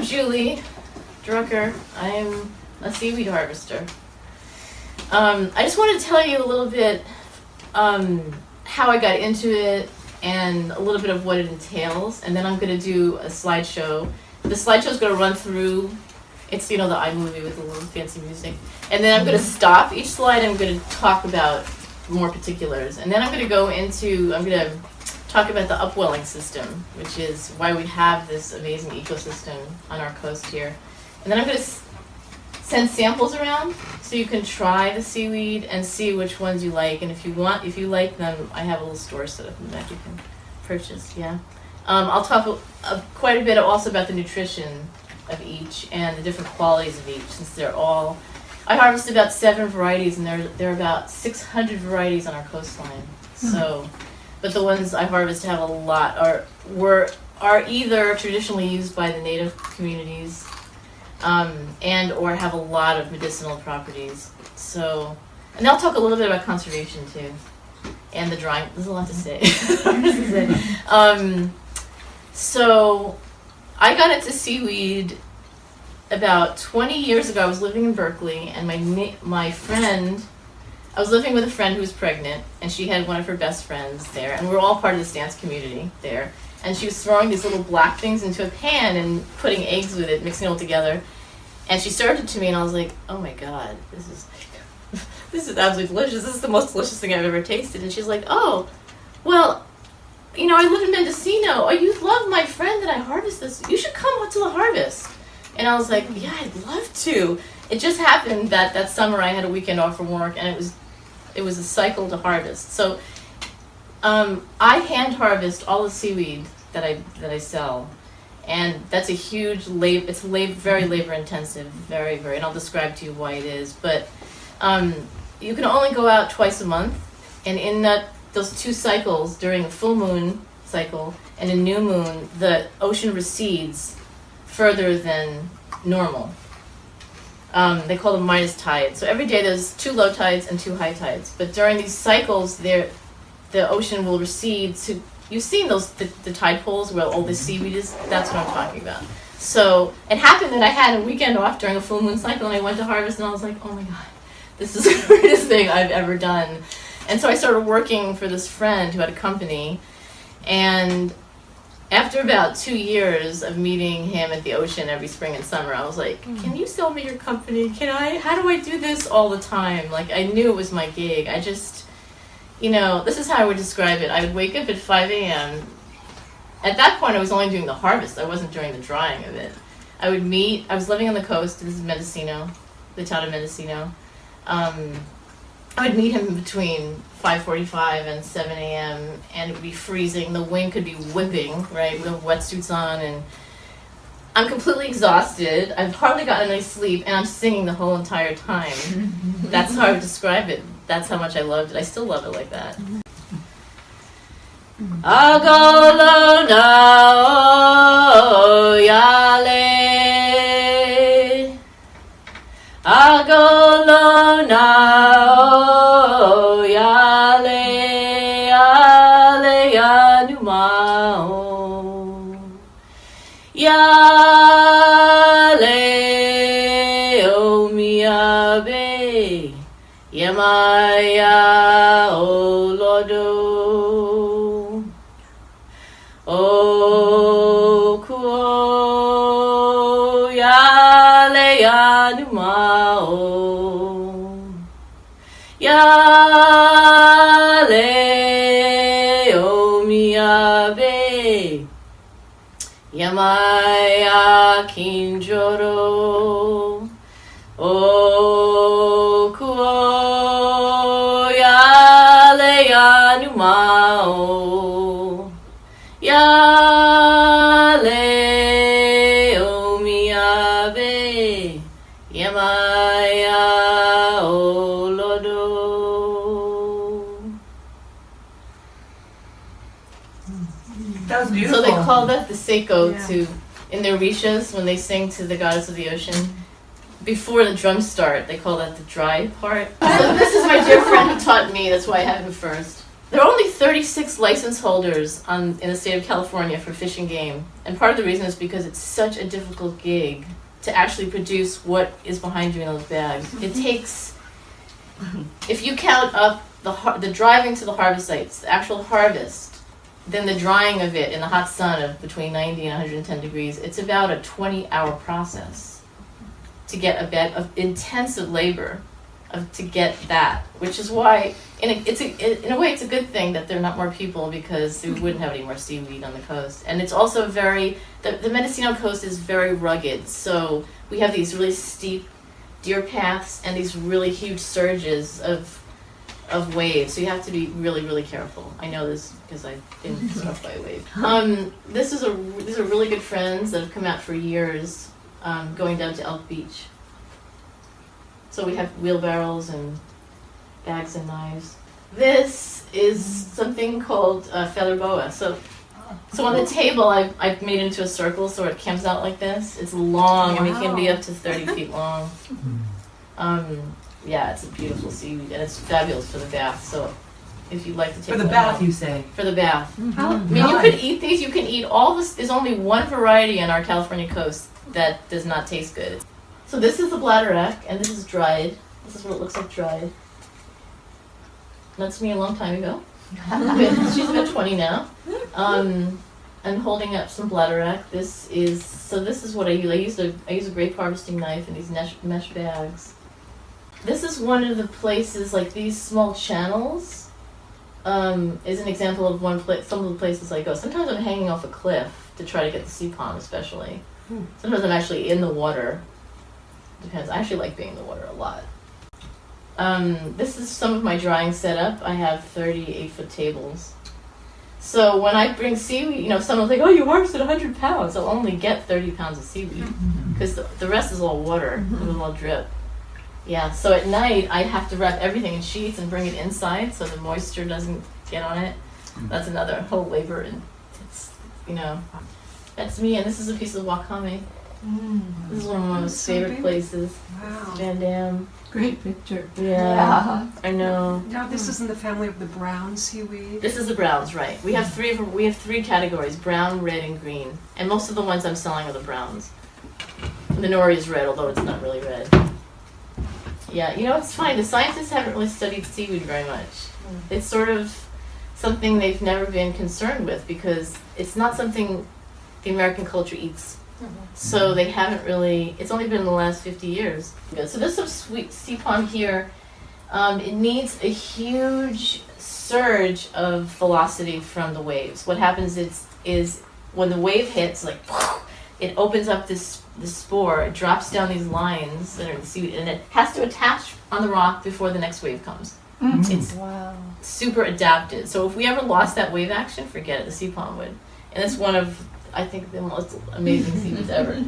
Julie Drucker. I am a seaweed harvester. I just wanted to tell you a little bit how I got into it and a little bit of what it entails, and then I'm going to do a slideshow. The slideshow is going to run through, it's, you know, the iMovie with the little fancy music, and then I'm going to stop each slide and I'm going to talk about more particulars, and then I'm going to go into, I'm going to talk about the Upwelling System, which is why we have this amazing ecosystem on our coast here. And then I'm going to send samples around so you can try the seaweed and see which ones you like. And if you like them, I have a little store set up in the back you can purchase. Yeah. I'll talk quite a bit also about the nutrition of each and the different qualities of each, since they're all. I harvest about 7 varieties, and there are about 600 varieties on our coastline. So. But the ones I harvest have a lot are either traditionally used by the native communities, and or have a lot of medicinal properties. So, and I'll talk a little bit about conservation too, and the drying. There's a lot to say. So, I got into seaweed about 20 years ago. I was living in Berkeley, and my friend. I was living with a friend who was pregnant, and she had one of her best friends there, and we were all part of this dance community there. And she was throwing these little black things into a pan and putting eggs with it, mixing it all together. And she served it to me, and I was like, "Oh my God, this is absolutely delicious. This is the most delicious thing I've ever tasted." And she's like, "Oh, well, you know, I live in Mendocino. Oh, you love my friend that I harvest this. You should come out to the harvest." And I was like, "Yeah, I'd love to." It just happened that summer I had a weekend off from work, and it was a cycle to harvest. So I hand harvest all the seaweed that I sell, and that's a huge very labor intensive, very, very, and I'll describe to you why it is. But you can only go out twice a month, and in those 2 cycles, during a full moon cycle and a new moon, the ocean recedes further than normal. They call them minus tide. So every day there's 2 low tides and 2 high tides. But during these cycles, the ocean will recede. So you've seen the tide pools where all the seaweed is. That's what I'm talking about. So it happened that I had a weekend off during a full moon cycle, and I went to harvest, and I was like, "Oh my God, this is the greatest thing I've ever done." And so I started working for this friend who had a company, and after about 2 years of meeting him at the ocean every spring and summer, I was like, "Can you sell me your company? How do I do this all the time?" Like, I knew it was my gig. I just, this is how I would describe it. I would wake up at 5 a.m. At that point, I was only doing the harvest. I wasn't doing the drying of it. I was living on the coast. This is Mendocino, the town of Mendocino. I would meet him between 5:45 and 7 a.m. and it would be freezing. The wind could be whipping, right? We have wetsuits on, and I'm completely exhausted. I've hardly gotten any sleep, and I'm singing the whole entire time. That's how I would describe it. That's how much I loved it. I still love it like that. Agolo na yale, agolo na yale, yale yanumao, yale o miabe, Yemaya o lodo. O kuo yale yanumao, yale o miabe, Yemaya kinjoro, o kuo yale yanumao, yale o miabe, Yemaya o lodo. That was beautiful. So they call that the Seiko in their rishas, when they sing to the goddess of the ocean. Before the drums start, they call that the dry part. So this is my dear friend who taught me. That's why I have him first. There are only 36 license holders in the state of California for fish and game. And part of the reason is because it's such a difficult gig to actually produce what is behind you in those bags. It takes, if you count up the driving to the harvest sites, the actual harvest, then the drying of it in the hot sun of between 90 and 110 degrees, it's about a 20-hour process to get a bag of intensive labor to get that, which is why in a way it's a good thing that there are not more people, because we wouldn't have any more seaweed on the coast. And it's also the Mendocino coast is very rugged, so we have these really steep deer paths and these really huge surges of waves, so you have to be really, really careful. I know this because I've been struck by a wave. These are really good friends that have come out for years, going down to Elk Beach. So we have wheelbarrows and bags and knives. This is something called feather boa. So on the table, I've made it into a circle so it comes out like this. It's long. Wow. I mean, it can be up to 30 feet long. Yeah, it's a beautiful seaweed, and it's fabulous for the bath. So if you'd like to take for the bath, you say? For the bath. Mm-hmm. I mean, you could eat these. You can eat all this. There's only one variety on our California coast that does not taste good. So this is the Bladderwrack, and this is dried. This is what it looks like dried. That's me a long time ago. She's about 20 now. I'm holding up some Bladderack. This is what I use. I use a grape harvesting knife in these mesh bags. This is one of the places, like these small channels, is an example of some of the places I go. Sometimes I'm hanging off a cliff to try to get the sea palm, especially. Sometimes I'm actually in the water. Depends. I actually like being in the water a lot. This is some of my drying setup. I have 38-foot tables. So when I bring seaweed, someone's like, oh, you harvested 100 pounds. I'll only get 30 pounds of seaweed because the rest is all water. It will all drip. Yeah, so at night I have to wrap everything in sheets and bring it inside so the moisture doesn't get on it. That's another whole labor, and it's, that's me, and this is a piece of wakame. This is one of my most favorite places. Wow. Van Dam. Great picture. Yeah, I know. Now this is in the family of the brown seaweed. This is the browns, right? We have three categories: brown, red, and green. And most of the ones I'm selling are the browns. The nori is red, although it's not really red. Yeah, it's funny. The scientists haven't really studied seaweed very much. It's sort of something they've never been concerned with because it's not something the American culture eats. So they haven't really, it's only been in the last 50 years. So there's some sweet sea palm here. It needs a huge surge of velocity from the waves. What happens is when the wave hits, like, it opens up this spore, it drops down these lines that are in the seaweed, and it has to attach on the rock before the next wave comes. It's super adapted. So if we ever lost that wave action, forget it, the sea palm would. And it's one of, I think, the most amazing seaweeds ever.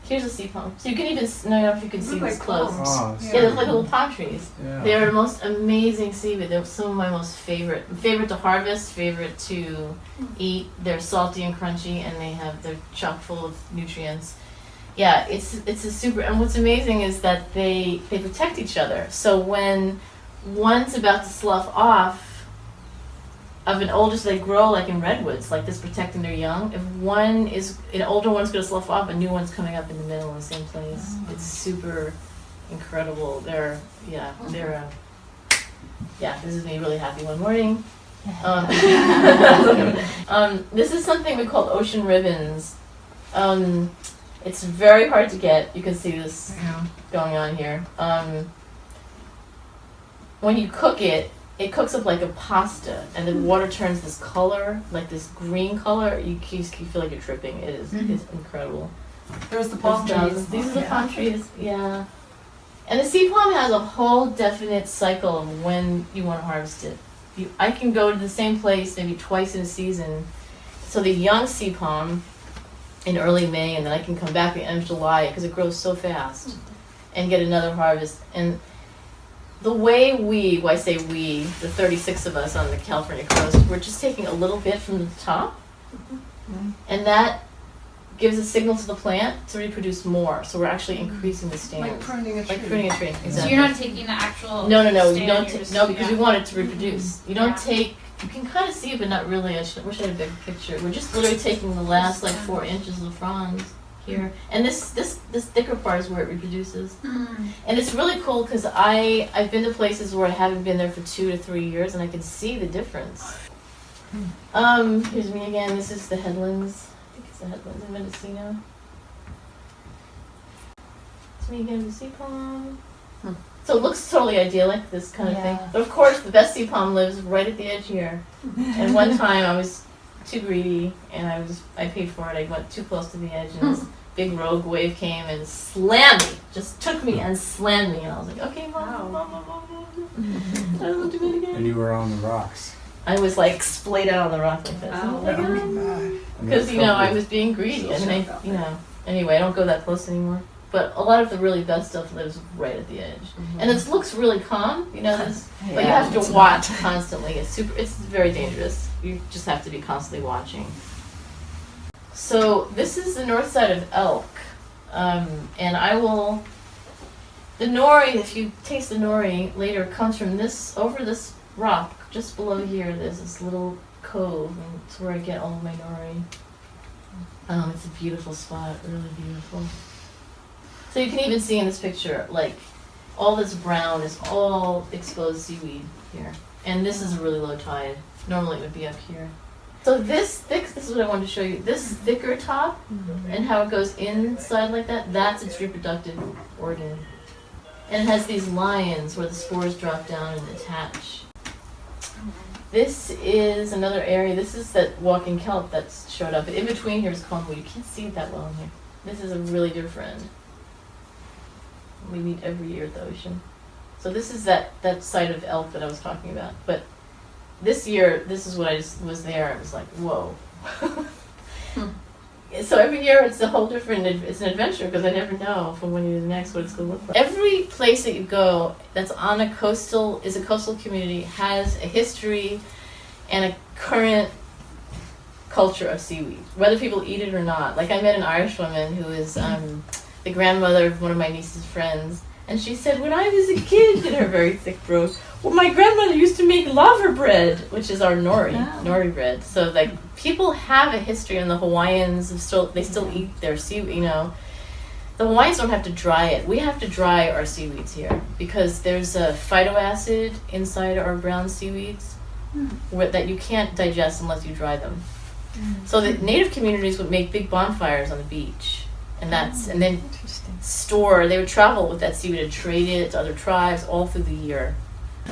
Here's a sea palm. So you can even, I don't know if you can see this close. Oh, Yeah, they look like little palm trees. Yeah. They're the most amazing seaweed. They're some of my most favorite to harvest, favorite to eat. They're salty and crunchy, and they're chock full of nutrients. Yeah, it's a super, and what's amazing is that they protect each other. So when one's about to slough off of an older, so they grow like in redwoods, like this, protecting their young. If an older one's going to slough off, a new one's coming up in the middle in the same place. It's super incredible. This is me really happy one morning. This is something we call ocean ribbons. It's very hard to get. You can see this going on here. When you cook it, it cooks up like a pasta, and the water turns this color, like this green color. You feel like you're tripping. It's incredible. There's the palm trees. These are the palm trees, yeah. And the sea palm has a whole definite cycle of when you want to harvest it. I can go to the same place maybe twice in a season. So the young sea palm in early May, and then I can come back at the end of July because it grows so fast, and get another harvest. And the way I say we, the 36 of us on the California coast, we're just taking a little bit from the top, and that gives a signal to the plant to reproduce more. So we're actually increasing the stands. Like pruning a tree. Like pruning a tree, exactly. So you're not taking the actual No, you stand, don't you're just- because we want it to reproduce. You don't take You can kind of see it, but not really. I wish I had a bigger picture. We're just literally taking the last like 4 inches of fronds here, and this thicker part is where it reproduces. And it's really cool because I've been to places where I haven't been there for 2 to 3 years, and I can see the difference. Here's me again. This is the headlands. I think it's the headlands in Mendocino. It's me again with sea palm. So it looks totally idyllic, this kind of thing. But of course, the best sea palm lives right at the edge here. And one time I was too greedy, and I paid for it. I went too close to the edge, and this big rogue wave came and slammed me. Just took me and slammed me, and I was like, okay, mom. I don't want to do it again. And you were on the rocks. I was like splayed out on the rock like this. Because I was being greedy, and anyway, I don't go that close anymore. But a lot of the really best stuff lives right at the edge, and it looks really calm, but you have to watch constantly. It's very dangerous. You just have to be constantly watching. So this is the north side of Elk, and the nori. If you taste the nori later, comes from over this rock just below here. There's this little cove, and it's where I get all of my nori. It's a beautiful spot, really beautiful. So you can even see in this picture, like, all this brown is all exposed seaweed here. And this is a really low tide. Normally it would be up here. So this is what I wanted to show you. This thicker top, and how it goes inside like that, that's its reproductive organ. And it has these lions where the spores drop down and attach. This is another area. This is that walking kelp that's showed up. In between here is coneweed. You can't see it that well in here. This is a really dear friend. We meet every year at the ocean. So this is that side of Elk that I was talking about. But this year, this is what I just was there. I was like, whoa. So every year it's a whole different, it's an adventure because I never know from one year to the next what it's going to look like. Every place that you go that's on a coastal community has a history and a current culture of seaweed, whether people eat it or not. Like I met an Irish woman who is the grandmother of one of my niece's friends, and she said, when I was a kid, in her very thick brogue, well, my grandmother used to make laver bread, which is our nori bread. So like people have a history, and the Hawaiians they still eat their seaweed. The Hawaiians don't have to dry it. We have to dry our seaweeds here because there's a phytoacid inside our brown seaweeds that you can't digest unless you dry them. So the native communities would make big bonfires on the beach. And then they would travel with that seaweed and trade it to other tribes all through the year.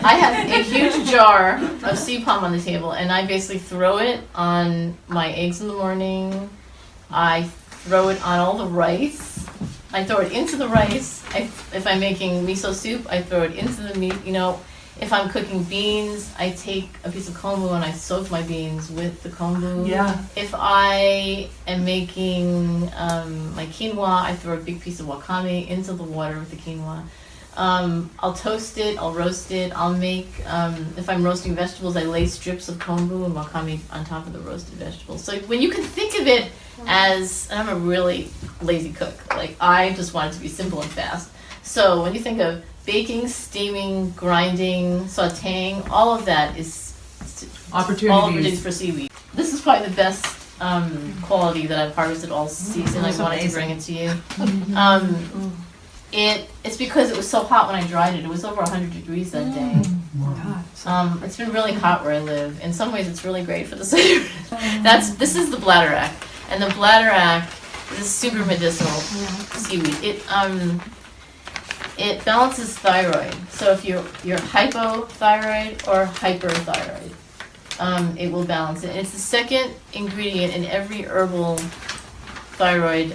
I have a huge jar of sea palm on the table, and I basically throw it on my eggs in the morning. I throw it on all the rice. I throw it into the rice. If I'm making miso soup, I throw it into the meat. If I'm cooking beans, I take a piece of kombu and I soak my beans with the kombu. Yeah. If I am making my quinoa, I throw a big piece of wakame into the water with the quinoa. I'll toast it, I'll roast it, I'll make, if I'm roasting vegetables, I lay strips of kombu and wakame on top of the roasted vegetables. So when you can think of it as, and I'm a really lazy cook, like I just want it to be simple and fast. So when you think of baking, steaming, grinding, sauteing, all of that is opportunities for seaweed. This is probably the best quality that I've harvested all season. I wanted to bring it to you. It's because it was so hot when I dried it. It was over 100 degrees that day. It's been really hot where I live. In some ways, it's really great for the city. This is the Bladderack, and the Bladderwrack is a super medicinal seaweed. It balances thyroid. So if you're hypothyroid or hyperthyroid, it will balance it. It's the second ingredient in every herbal thyroid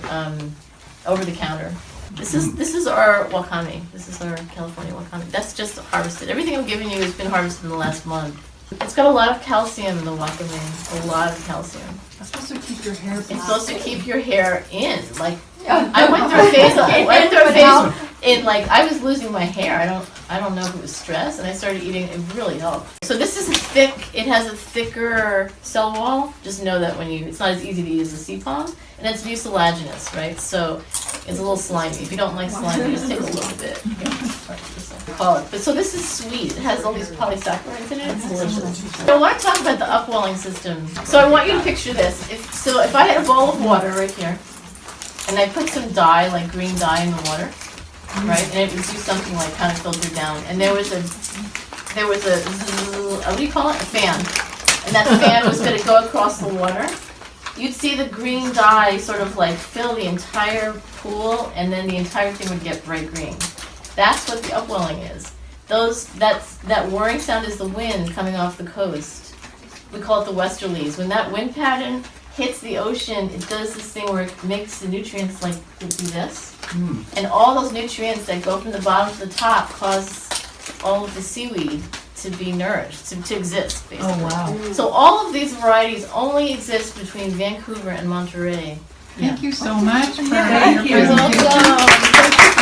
over the counter. This is our wakame. This is our California wakame. That's just harvested. Everything I'm giving you has been harvested in the last month. It's got a lot of calcium in the wakame. A lot of calcium. It's supposed to keep your hair black. It's supposed to keep your hair in. Like I went through a phase in like I was losing my hair. I don't know if it was stress, and I started eating. It really helped. So this is it has a thicker cell wall. Just know that it's not as easy to use as sea palm, and it's mucilaginous, right? So it's a little slimy. If you don't like slimy, just take a little bit. call it. But so this is sweet. It has all these polysaccharides in it. It's delicious. So I want to talk about the upwelling system. So I want you to picture this. If I had a bowl of water right here, and I put some dye, like green dye, in the water, right, and it would do something like kind of filter down, and there was a what do you call it? A fan, and that fan was going to go across the water. You'd see the green dye sort of like fill the entire pool, and then the entire thing would get bright green. That's what the upwelling is. That whirring sound is the wind coming off the coast. We call it the westerlies. When that wind pattern hits the ocean, it does this thing where it makes the nutrients like do this. And all those nutrients that go from the bottom to the top cause all of the seaweed to be nourished, to exist, basically. Oh, wow. So all of these varieties only exist between Vancouver and Monterey. Thank you so much for Thank your you. presentation. You're welcome.